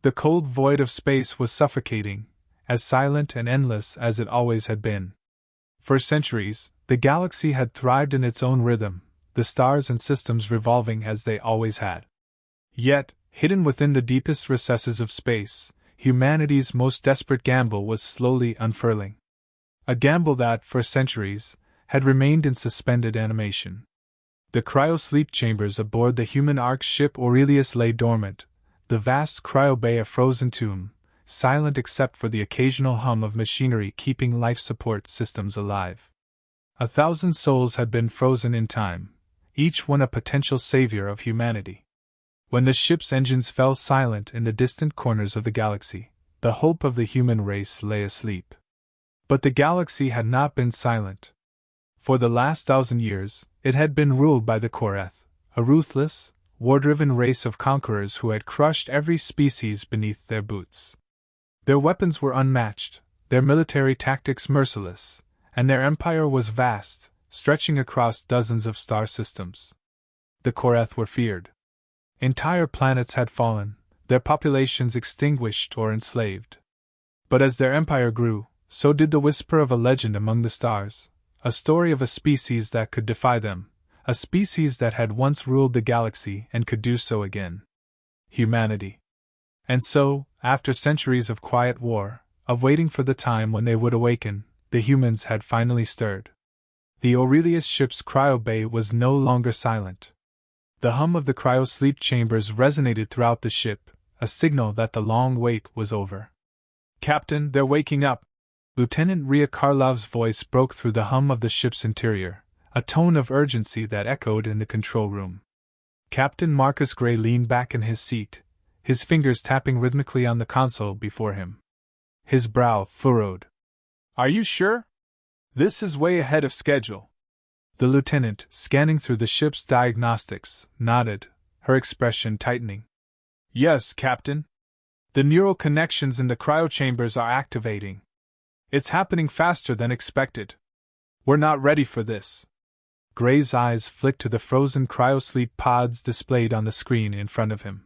The cold void of space was suffocating, as silent and endless as it always had been. For centuries, the galaxy had thrived in its own rhythm, the stars and systems revolving as they always had. Yet, hidden within the deepest recesses of space, humanity's most desperate gamble was slowly unfurling. A gamble that, for centuries, had remained in suspended animation. The cryo-sleep chambers aboard the human Ark ship Aurelius lay dormant, the vast cryo bay a frozen tomb, silent except for the occasional hum of machinery keeping life support systems alive. 1,000 souls had been frozen in time, each one a potential savior of humanity. When the ship's engines fell silent in the distant corners of the galaxy, the hope of the human race lay asleep. But the galaxy had not been silent. For the last 1,000 years, it had been ruled by the Koreth, a ruthless, war-driven race of conquerors who had crushed every species beneath their boots. Their weapons were unmatched, their military tactics merciless, and their empire was vast, stretching across dozens of star systems. The Koreth were feared. Entire planets had fallen, their populations extinguished or enslaved. But as their empire grew, so did the whisper of a legend among the stars, a story of a species that could defy them, a species that had once ruled the galaxy and could do so again. Humanity. And so, after centuries of quiet war, of waiting for the time when they would awaken, the humans had finally stirred. The Aurelius ship's cryo bay was no longer silent. The hum of the cryo-sleep chambers resonated throughout the ship, a signal that the long wait was over. "Captain, they're waking up!" Lieutenant Ria Karlov's voice broke through the hum of the ship's interior, a tone of urgency that echoed in the control room. Captain Marcus Gray leaned back in his seat, his fingers tapping rhythmically on the console before him. His brow furrowed. "Are you sure? This is way ahead of schedule." The lieutenant, scanning through the ship's diagnostics, nodded, her expression tightening. "Yes, Captain. The neural connections in the cryochambers are activating. It's happening faster than expected. We're not ready for this." Gray's eyes flicked to the frozen cryosleep pods displayed on the screen in front of him.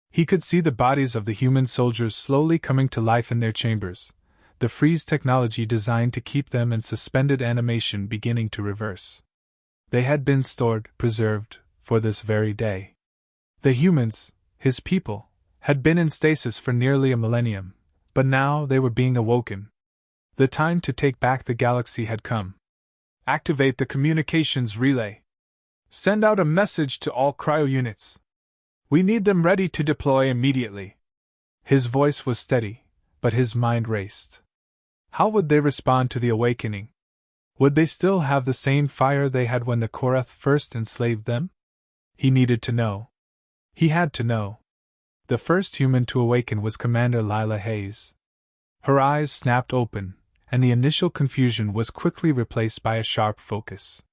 He could see the bodies of the human soldiers slowly coming to life in their chambers, the freeze technology designed to keep them in suspended animation beginning to reverse. They had been stored, preserved, for this very day. The humans, his people, had been in stasis for nearly a millennium, but now they were being awoken. The time to take back the galaxy had come. "Activate the communications relay. Send out a message to all cryo units. We need them ready to deploy immediately." His voice was steady, but his mind raced. How would they respond to the awakening? Would they still have the same fire they had when the Koreth first enslaved them? He needed to know. He had to know. The first human to awaken was Commander Lila Hayes. Her eyes snapped open, and the initial confusion was quickly replaced by a sharp focus.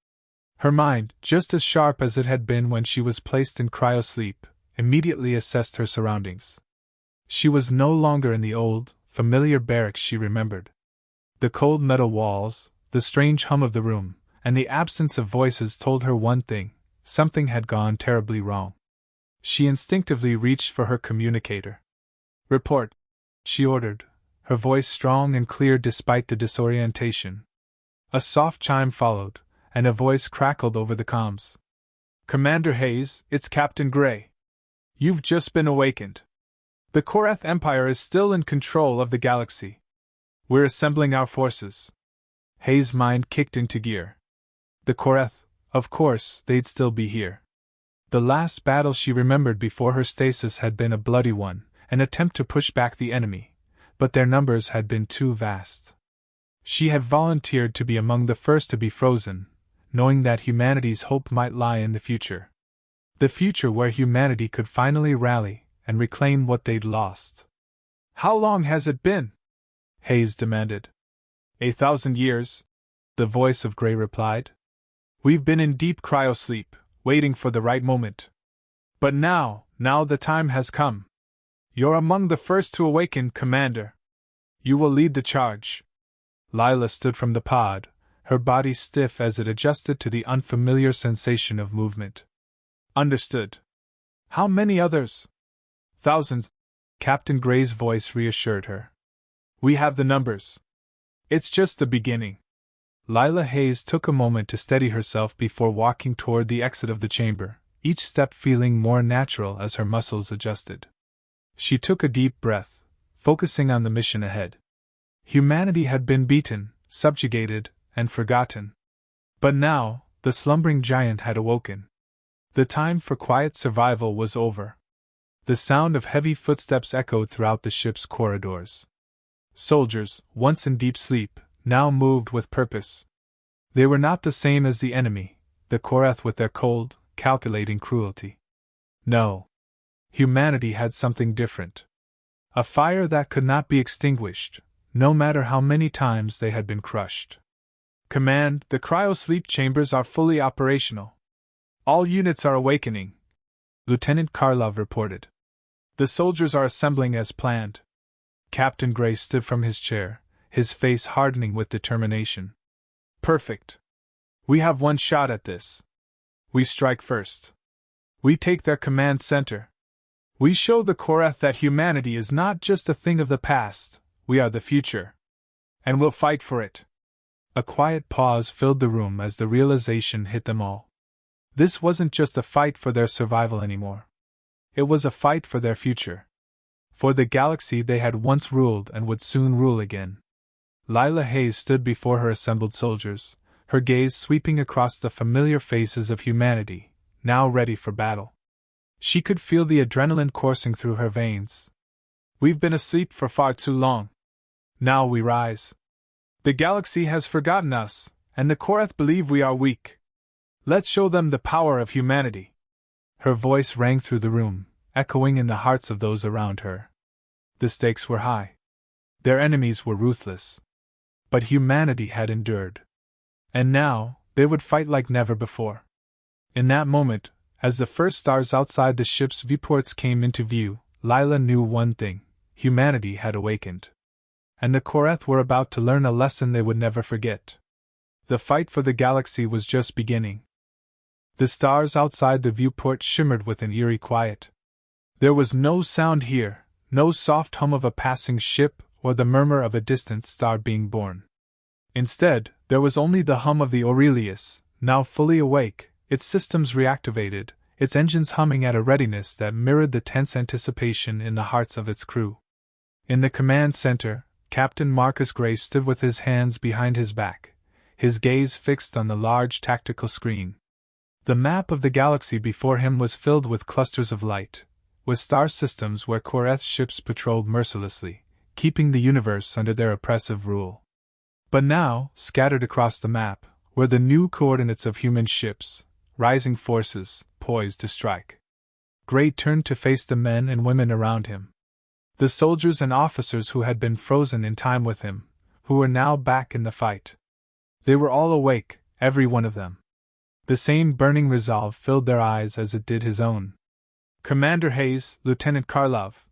Her mind, just as sharp as it had been when she was placed in cryosleep, immediately assessed her surroundings. She was no longer in the old, familiar barracks she remembered. The cold metal walls, the strange hum of the room, and the absence of voices told her one thing: something had gone terribly wrong. She instinctively reached for her communicator. "Report," she ordered, her voice strong and clear despite the disorientation. A soft chime followed, and a voice crackled over the comms. "Commander Hayes, it's Captain Gray. You've just been awakened. The Koreth Empire is still in control of the galaxy. We're assembling our forces." Hayes' mind kicked into gear. The Koreth, of course, they'd still be here. The last battle she remembered before her stasis had been a bloody one, an attempt to push back the enemy, but their numbers had been too vast. She had volunteered to be among the first to be frozen, knowing that humanity's hope might lie in the future. The future where humanity could finally rally and reclaim what they'd lost. "How long has it been?" Hayes demanded. 1,000 years, the voice of Gray replied. "We've been in deep cryosleep, waiting for the right moment. But now the time has come. You're among the first to awaken, Commander. You will lead the charge." Lila stood from the pod, her body stiff as it adjusted to the unfamiliar sensation of movement. "Understood. How many others?" "Thousands," Captain Gray's voice reassured her. We have the numbers. It's just the beginning. Lila Hayes took a moment to steady herself before walking toward the exit of the chamber, each step feeling more natural as her muscles adjusted. She took a deep breath, focusing on the mission ahead. Humanity had been beaten, subjugated, and forgotten. But now, the slumbering giant had awoken. The time for quiet survival was over. The sound of heavy footsteps echoed throughout the ship's corridors. Soldiers, once in deep sleep, now moved with purpose. They were not the same as the enemy, the Korath with their cold, calculating cruelty. No. Humanity had something different. A fire that could not be extinguished, no matter how many times they had been crushed. Command, the cryo sleep chambers are fully operational. All units are awakening, Lieutenant Karlov reported. The soldiers are assembling as planned. Captain Gray stood from his chair, his face hardening with determination. Perfect. We have one shot at this. We strike first. We take their command center. We show the Korath that humanity is not just a thing of the past, we are the future. And we'll fight for it. A quiet pause filled the room as the realization hit them all. This wasn't just a fight for their survival anymore. It was a fight for their future. For the galaxy they had once ruled and would soon rule again. Lila Hayes stood before her assembled soldiers, her gaze sweeping across the familiar faces of humanity, now ready for battle. She could feel the adrenaline coursing through her veins. We've been asleep for far too long. Now we rise. The galaxy has forgotten us, and the Korath believe we are weak. Let's show them the power of humanity. Her voice rang through the room, echoing in the hearts of those around her. The stakes were high. Their enemies were ruthless. But humanity had endured. And now, they would fight like never before. In that moment, as the first stars outside the ship's viewports came into view, Lila knew one thing: humanity had awakened. And the Korath were about to learn a lesson they would never forget. The fight for the galaxy was just beginning. The stars outside the viewport shimmered with an eerie quiet. There was no sound here, no soft hum of a passing ship or the murmur of a distant star being born. Instead, there was only the hum of the Aurelius, now fully awake, its systems reactivated, its engines humming at a readiness that mirrored the tense anticipation in the hearts of its crew. In the command center, Captain Marcus Gray stood with his hands behind his back, his gaze fixed on the large tactical screen. The map of the galaxy before him was filled with clusters of light, with star systems where Korath ships patrolled mercilessly, keeping the universe under their oppressive rule. But now, scattered across the map, were the new coordinates of human ships, rising forces, poised to strike. Gray turned to face the men and women around him. The soldiers and officers who had been frozen in time with him, who were now back in the fight. They were all awake, every one of them. The same burning resolve filled their eyes as it did his own. Commander Hayes, Lieutenant Karlov,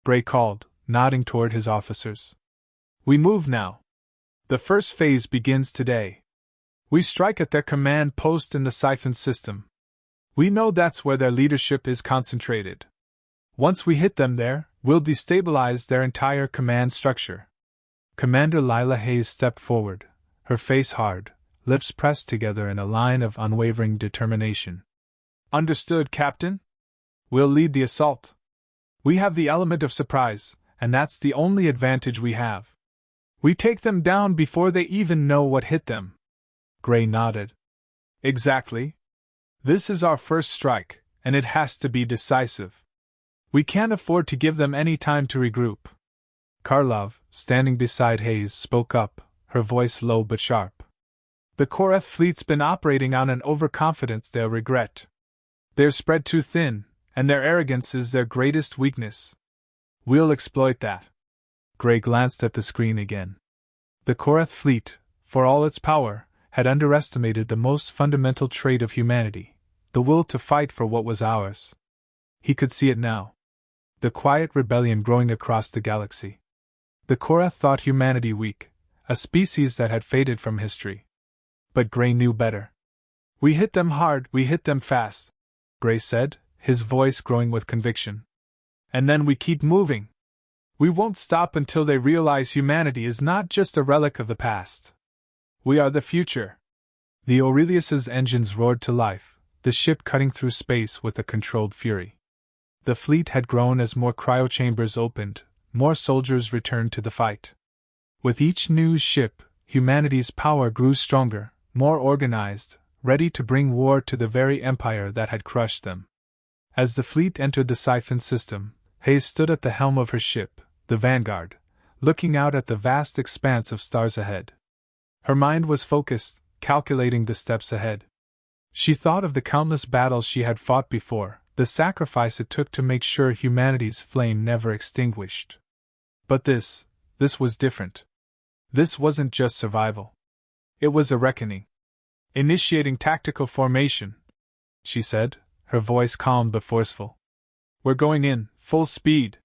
Gray called, nodding toward his officers. We move now. The first phase begins today. We strike at their command post in the siphon system. We know that's where their leadership is concentrated. Once we hit them there, we'll destabilize their entire command structure. Commander Lila Hayes stepped forward, her face hard, lips pressed together in a line of unwavering determination. Understood, Captain? We'll lead the assault. We have the element of surprise, and that's the only advantage we have. We take them down before they even know what hit them. Gray nodded. Exactly. This is our first strike, and it has to be decisive. We can't afford to give them any time to regroup. Karlov, standing beside Hayes, spoke up, her voice low but sharp. The Korath fleet's been operating on an overconfidence they'll regret. They're spread too thin, and their arrogance is their greatest weakness. We'll exploit that. Gray glanced at the screen again. The Korath fleet, for all its power, had underestimated the most fundamental trait of humanity, the will to fight for what was ours. He could see it now. The quiet rebellion growing across the galaxy. The Korath thought humanity weak, a species that had faded from history. But Gray knew better. We hit them hard, we hit them fast, Gray said, his voice growing with conviction. And then we keep moving. We won't stop until they realize humanity is not just a relic of the past. We are the future. The Aurelius's engines roared to life, the ship cutting through space with a controlled fury. The fleet had grown as more cryochambers opened, more soldiers returned to the fight. With each new ship, humanity's power grew stronger, more organized, ready to bring war to the very empire that had crushed them. As the fleet entered the siphon system, Hayes stood at the helm of her ship, the Vanguard, looking out at the vast expanse of stars ahead. Her mind was focused, calculating the steps ahead. She thought of the countless battles she had fought before, the sacrifice it took to make sure humanity's flame never extinguished. But this was different. This wasn't just survival. It was a reckoning. Initiating tactical formation, she said, her voice calm but forceful. We're going in, full speed.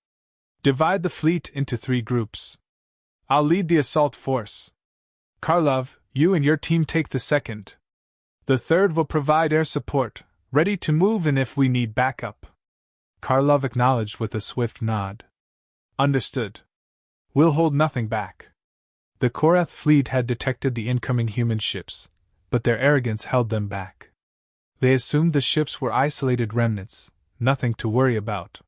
Divide the fleet into 3 groups. I'll lead the assault force. Karlov, you and your team take the second. The third will provide air support, ready to move in if we need backup. Karlov acknowledged with a swift nod. Understood. We'll hold nothing back. The Korath fleet had detected the incoming human ships, but their arrogance held them back. They assumed the ships were isolated remnants, nothing to worry about.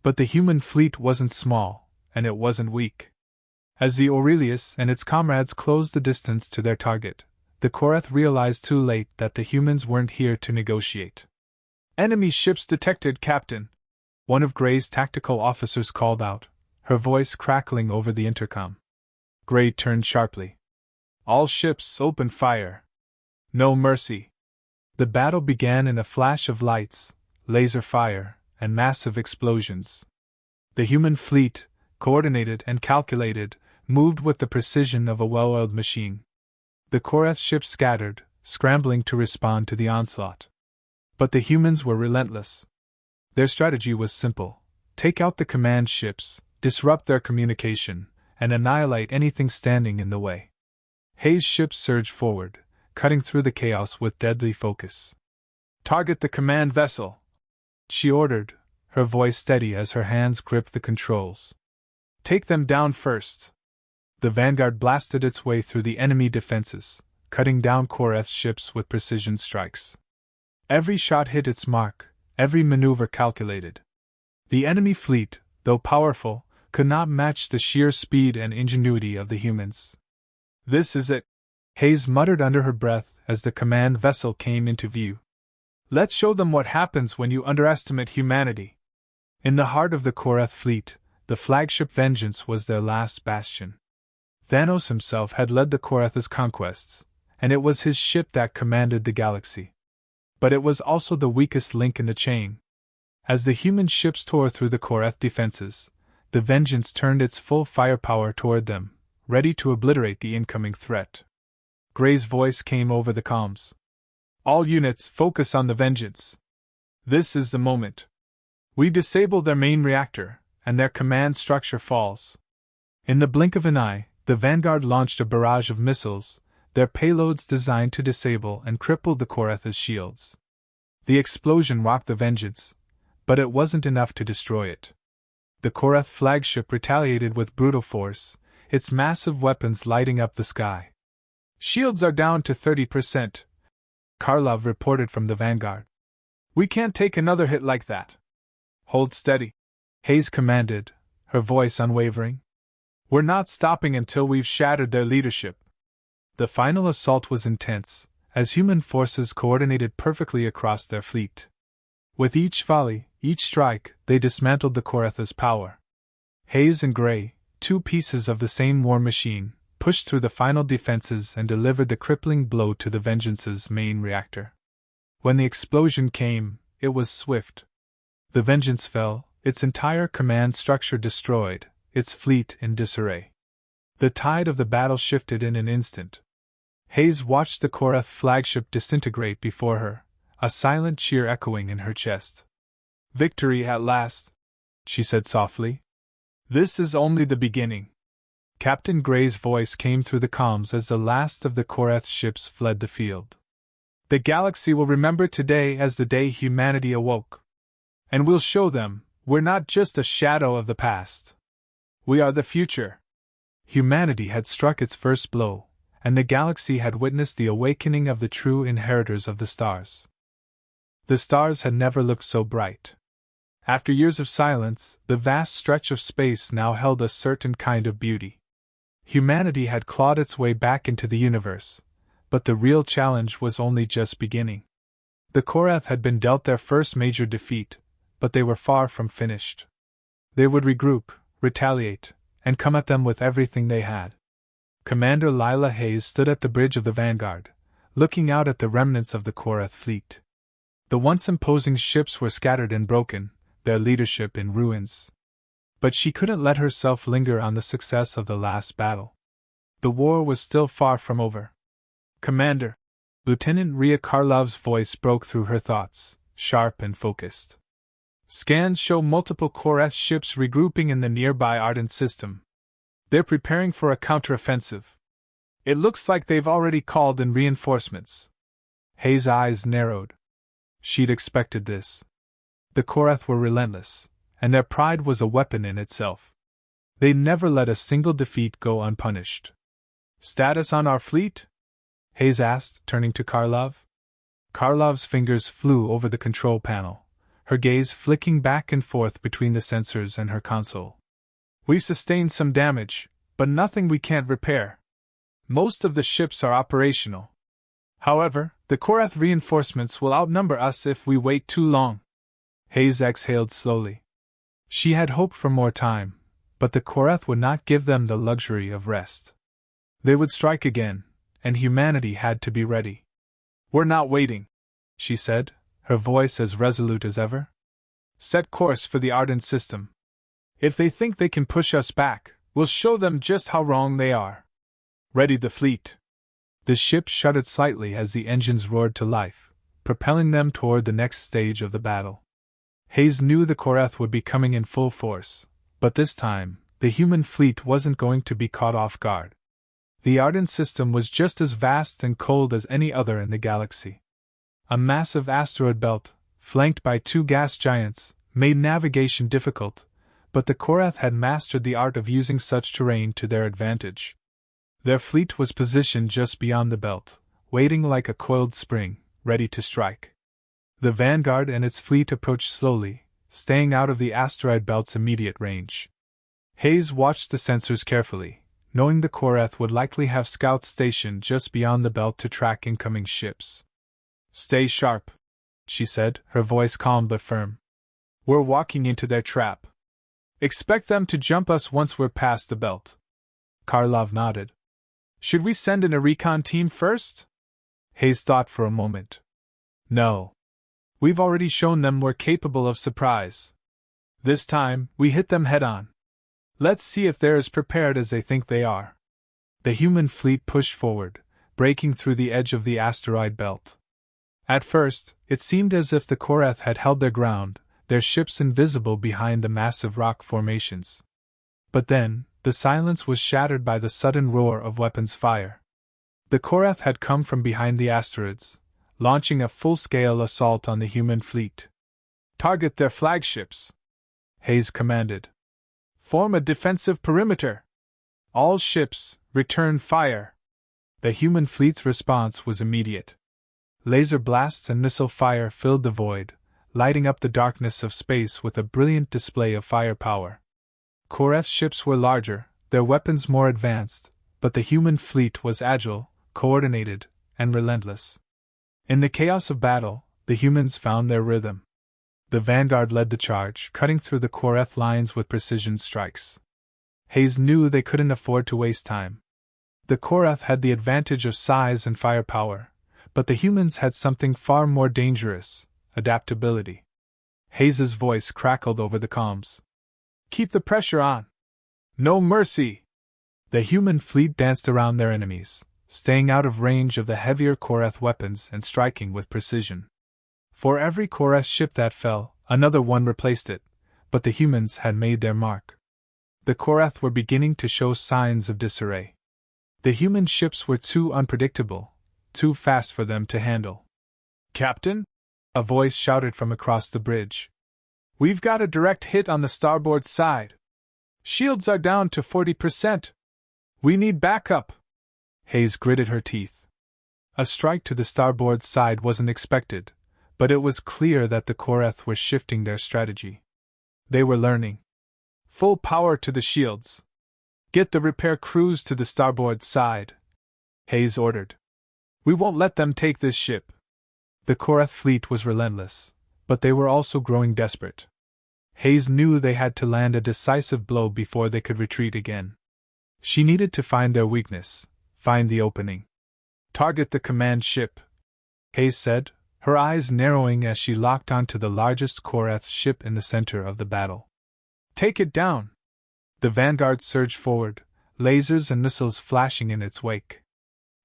But the human fleet wasn't small, and it wasn't weak. As the Aurelius and its comrades closed the distance to their target, the Korath realized too late that the humans weren't here to negotiate. Enemy ships detected, Captain, one of Gray's tactical officers called out, her voice crackling over the intercom. Gray turned sharply. All ships open fire. No mercy. The battle began in a flash of lights, laser fire, and massive explosions. The human fleet, coordinated and calculated, moved with the precision of a well-oiled machine. The Korath ships scattered, scrambling to respond to the onslaught. But the humans were relentless. Their strategy was simple: take out the command ships, disrupt their communication, and annihilate anything standing in the way. Hayes' ships surged forward, cutting through the chaos with deadly focus. Target the command vessel, she ordered, her voice steady as her hands gripped the controls. Take them down first. The Vanguard blasted its way through the enemy defenses, cutting down Korath's ships with precision strikes. Every shot hit its mark, every maneuver calculated. The enemy fleet, though powerful, could not match the sheer speed and ingenuity of the humans. This is it, Hayes muttered under her breath as the command vessel came into view. Let's show them what happens when you underestimate humanity. In the heart of the Korath fleet, the flagship Vengeance was their last bastion. Thanos himself had led the Korath's conquests, and it was his ship that commanded the galaxy. But it was also the weakest link in the chain. As the human ships tore through the Korath defenses, the Vengeance turned its full firepower toward them, ready to obliterate the incoming threat. Gray's voice came over the comms. All units focus on the Vengeance. This is the moment. We disable their main reactor, and their command structure falls. In the blink of an eye, the Vanguard launched a barrage of missiles, their payloads designed to disable and cripple the Korath's shields. The explosion rocked the Vengeance, but it wasn't enough to destroy it. The Korath flagship retaliated with brutal force, its massive weapons lighting up the sky. Shields are down to 30%, Karlov reported from the Vanguard. We can't take another hit like that. Hold steady, Hayes commanded, her voice unwavering. We're not stopping until we've shattered their leadership. The final assault was intense, as human forces coordinated perfectly across their fleet. With each volley, each strike, they dismantled the Korath's power. Hayes and Gray, 2 pieces of the same war machine, pushed through the final defenses and delivered the crippling blow to the Vengeance's main reactor. When the explosion came, it was swift. The Vengeance fell, its entire command structure destroyed, its fleet in disarray. The tide of the battle shifted in an instant. Hayes watched the Korath flagship disintegrate before her, a silent cheer echoing in her chest. Victory at last, she said softly. This is only the beginning. Captain Gray's voice came through the comms as the last of the Korath ships fled the field. The galaxy will remember today as the day humanity awoke. And we'll show them, We're not just a shadow of the past. We are the future. Humanity had struck its first blow, and the galaxy had witnessed the awakening of the true inheritors of the stars. The stars had never looked so bright. After years of silence, the vast stretch of space now held a certain kind of beauty. Humanity had clawed its way back into the universe, but the real challenge was only just beginning. The Korath had been dealt their first major defeat, but they were far from finished. They would regroup, retaliate, and come at them with everything they had. Commander Lila Hayes stood at the bridge of the Vanguard, looking out at the remnants of the Korath fleet. The once imposing ships were scattered and broken, their leadership in ruins. But she couldn't let herself linger on the success of the last battle. The war was still far from over. Commander! Lieutenant Ria Karlov's voice broke through her thoughts, sharp and focused. Scans show multiple Korath ships regrouping in the nearby Arden system. They're preparing for a counteroffensive. It looks like they've already called in reinforcements. Hayes' eyes narrowed. She'd expected this. The Korath were relentless, and their pride was a weapon in itself. They never let a single defeat go unpunished. Status on our fleet? Hayes asked, turning to Karlov. Karlov's fingers flew over the control panel, her gaze flicking back and forth between the sensors and her console. We've sustained some damage, but nothing we can't repair. Most of the ships are operational. However, the Korath reinforcements will outnumber us if we wait too long. Hayes exhaled slowly. She had hoped for more time, but the Korath would not give them the luxury of rest. They would strike again, and humanity had to be ready. We're not waiting, she said, her voice as resolute as ever. Set course for the Arden system. If they think they can push us back, we'll show them just how wrong they are. Ready the fleet. The ship shuddered slightly as the engines roared to life, propelling them toward the next stage of the battle. Hayes knew the Korath would be coming in full force, but this time, the human fleet wasn't going to be caught off guard. The Arden system was just as vast and cold as any other in the galaxy. A massive asteroid belt, flanked by two gas giants, made navigation difficult, but the Korath had mastered the art of using such terrain to their advantage. Their fleet was positioned just beyond the belt, waiting like a coiled spring, ready to strike. The Vanguard and its fleet approached slowly, staying out of the asteroid belt's immediate range. Hayes watched the sensors carefully, knowing the Korath would likely have scouts stationed just beyond the belt to track incoming ships. Stay sharp, she said, her voice calm but firm. We're walking into their trap. Expect them to jump us once we're past the belt. Karlov nodded. Should we send in a recon team first? Hayes thought for a moment. No. We've already shown them we're capable of surprise. This time, we hit them head-on. Let's see if they're as prepared as they think they are. The human fleet pushed forward, breaking through the edge of the asteroid belt. At first, it seemed as if the Korath had held their ground, their ships invisible behind the massive rock formations. But then, the silence was shattered by the sudden roar of weapons fire. The Korath had come from behind the asteroids, launching a full-scale assault on the human fleet. Target their flagships, Hayes commanded. Form a defensive perimeter. All ships, return fire. The human fleet's response was immediate. Laser blasts and missile fire filled the void, lighting up the darkness of space with a brilliant display of firepower. Korath's ships were larger, their weapons more advanced, but the human fleet was agile, coordinated, and relentless. In the chaos of battle, the humans found their rhythm. The Vanguard led the charge, cutting through the Korath lines with precision strikes. Hayes knew they couldn't afford to waste time. The Korath had the advantage of size and firepower, but the humans had something far more dangerous: adaptability. Hayes's voice crackled over the comms. Keep the pressure on. No mercy! The human fleet danced around their enemies, staying out of range of the heavier Korath weapons and striking with precision. For every Korath ship that fell, another one replaced it, but the humans had made their mark. The Korath were beginning to show signs of disarray. The human ships were too unpredictable, too fast for them to handle. Captain? A voice shouted from across the bridge. We've got a direct hit on the starboard side. Shields are down to 40%. We need backup. Hayes gritted her teeth. A strike to the starboard side wasn't expected, but it was clear that the Koreth were shifting their strategy. They were learning. Full power to the shields. Get the repair crews to the starboard side, Hayes ordered. We won't let them take this ship. The Koreth fleet was relentless, but they were also growing desperate. Hayes knew they had to land a decisive blow before they could retreat again. She needed to find their weakness, find the opening. Target the command ship, Hayes said, her eyes narrowing as she locked onto the largest Koreth ship in the center of the battle. Take it down! The vanguard surged forward, lasers and missiles flashing in its wake.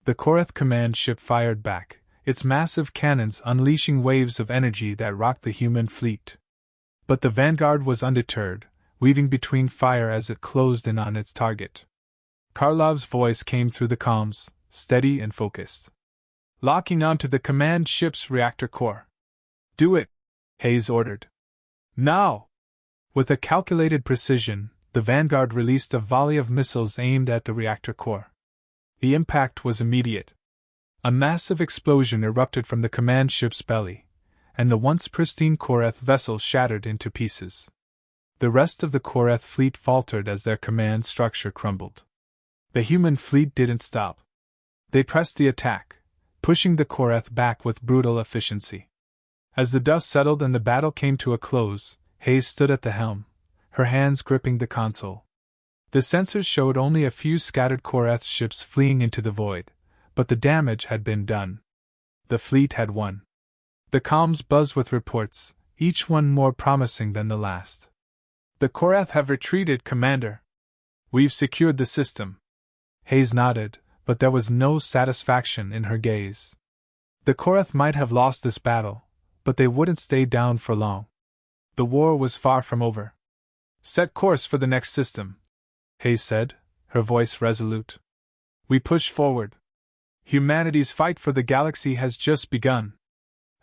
The Koreth command ship fired back, its massive cannons unleashing waves of energy that rocked the human fleet. But the vanguard was undeterred, weaving between fire as it closed in on its target. Karlov's voice came through the comms, steady and focused. Locking onto the command ship's reactor core. Do it, Hayes ordered. Now! With a calculated precision, the vanguard released a volley of missiles aimed at the reactor core. The impact was immediate. A massive explosion erupted from the command ship's belly, and the once pristine Koreth vessel shattered into pieces. The rest of the Koreth fleet faltered as their command structure crumbled. The human fleet didn't stop. They pressed the attack, pushing the Koreth back with brutal efficiency. As the dust settled and the battle came to a close, Hayes stood at the helm, her hands gripping the console. The sensors showed only a few scattered Koreth ships fleeing into the void, but the damage had been done. The fleet had won. The comms buzzed with reports, each one more promising than the last. The Koreth have retreated, Commander. We've secured the system. Hayes nodded, but there was no satisfaction in her gaze. The Koreth might have lost this battle, but they wouldn't stay down for long. The war was far from over. Set course for the next system, Hayes said, her voice resolute. We push forward. Humanity's fight for the galaxy has just begun.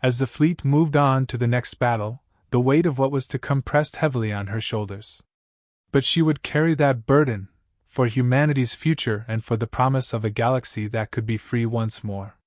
As the fleet moved on to the next battle, the weight of what was to come pressed heavily on her shoulders. But she would carry that burden, for humanity's future and for the promise of a galaxy that could be free once more.